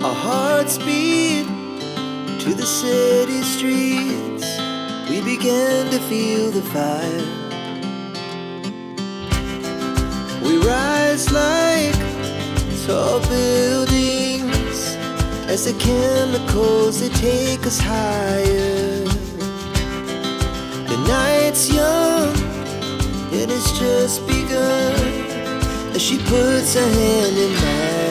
Our hearts beat to the city streets. We began to feel the fire. We rise like tall buildings as the chemicals, they take us higher. The night's young and it's just begun as she puts her hand in mine.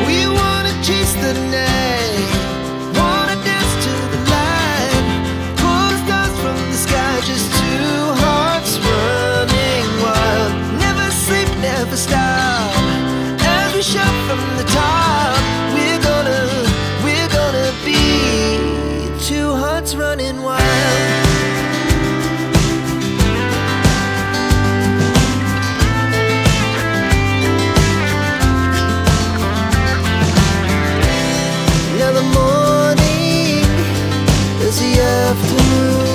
We wanna chase the night, wanna dance to the light, pull the stars from the sky, just two hearts running wild. Never sleep, never stop, as we shout from the top. We're gonna be two hearts running wild. Afternoon,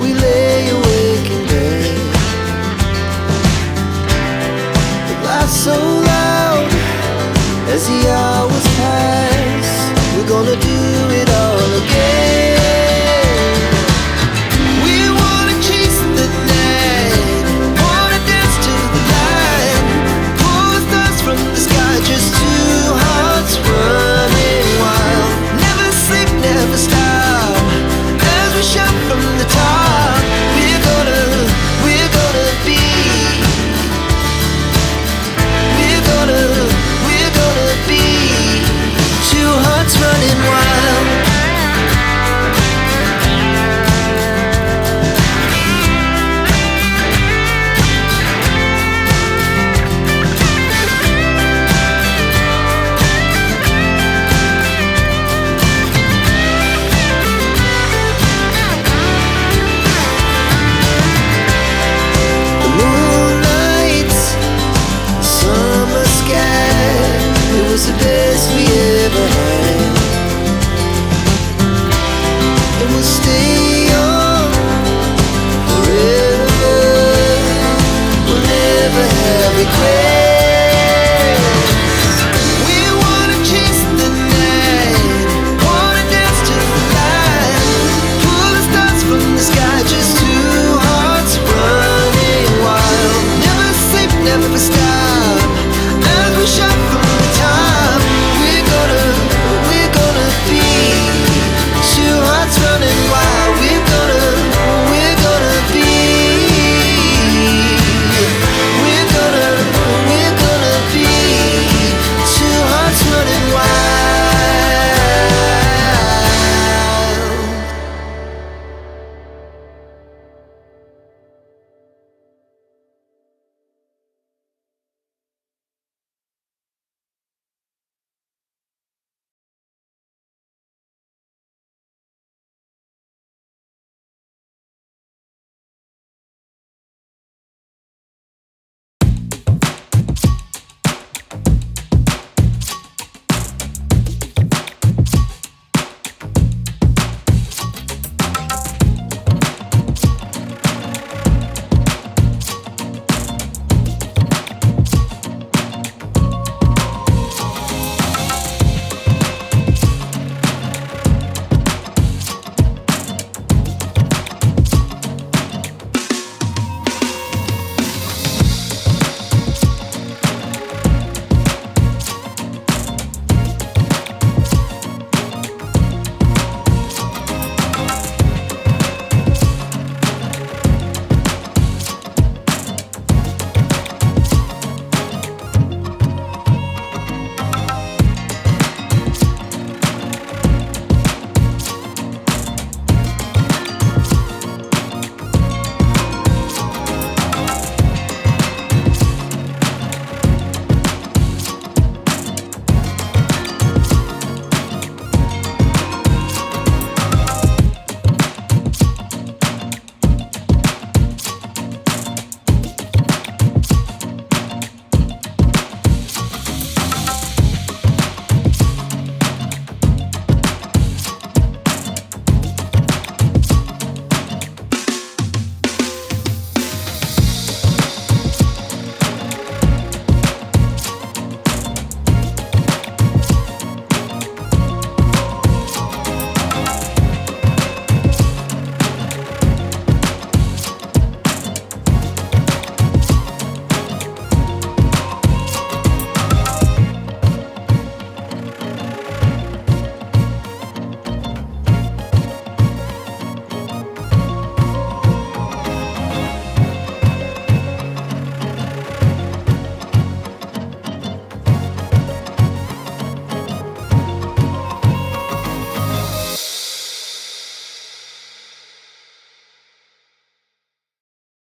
we lay awake in bed. It laughs so loud as the hours pass. We're gonna do it all again. We wanna chase the night, wanna dance to the light, pull the stars from the sky, just two hearts running wild. Never sleep, never stop, shout from the top. We're gonna be, we're gonna be two hearts running wild. The best we ever had, and we'll stay on forever. We'll never have regrets. We wanna chase the night, wanna dance to the light, pull the stars from the sky, just two hearts running wild. Never sleep, never stop, as we shout from